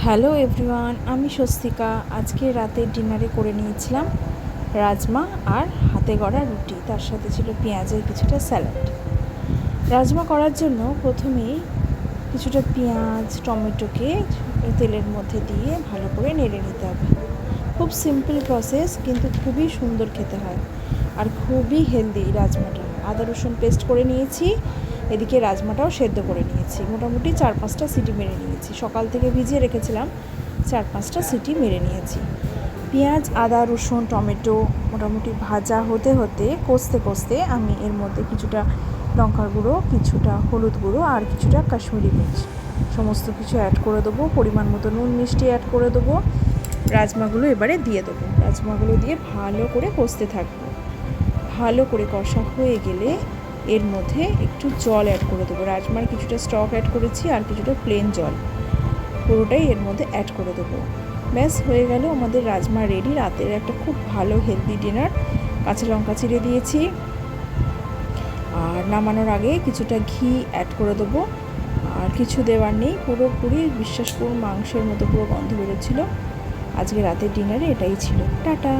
Hello everyone, আমি স্বস্তিকা। আজকে রাতের ডিনারে করে নিয়েছিলাম রাজমা আর হাতে গড়া রুটি, তার সাথে ছিল পেঁয়াজের কিছুটা স্যালাড। রাজমা করার জন্য প্রথমেই কিছুটা পেঁয়াজ টমেটোকে তেলের মধ্যে দিয়ে ভালো করে নেড়ে নিতে হবে। খুব সিম্পল প্রসেস, কিন্তু খুবই সুন্দর খেতে হয় আর খুবই হেলদি রাজমাটা। আদা রসুন পেস্ট করে নিয়েছি, এদিকে রাজমাটাও সেদ্ধ করে নিয়েছি। মোটামুটি 4-5টা সিটি মেরে নিয়েছি, সকাল থেকে ভিজিয়ে রেখেছিলাম, 4-5টা সিটি মেরে নিয়েছি। পেঁয়াজ আদা রসুন টমেটো মোটামুটি ভাজা হতে হতে কষতে কষতে আমি এর মধ্যে কিছুটা লঙ্কার গুঁড়ো, কিছুটা হলুদ গুঁড়ো আর কিছুটা কাশ্মীরি মির্চ সমস্ত কিছু অ্যাড করে দেবো। পরিমাণ মতো নুন মিষ্টি অ্যাড করে দেবো। রাজমাগুলো এবারে দিয়ে দেবো। রাজমাগুলো দিয়ে ভালো করে কষতে থাকবো। ভালো করে কষা হয়ে গেলে এর মধ্যে একটু জল অ্যাড করে দেবো। রাজমার কিছুটা স্টক অ্যাড করেছি আর কিছুটা প্লেন জল, পুরোটাই এর মধ্যে অ্যাড করে দেবো। ব্যাস হয়ে গেল আমাদের রাজমা রেডি। রাতের একটা খুব ভালো হেলদি ডিনার। কাঁচা লঙ্কা চিড়ে দিয়েছি আর নামানোর আগে কিছুটা ঘি অ্যাড করে দেবো। আর কিছু দেওয়ার নেই, পুরোপুরি বিশ্বাস করুন মাংসের মতো পুরো গন্ধ বেরোচ্ছিলো। আজকে রাতের ডিনারে এটাই ছিল। টাটা।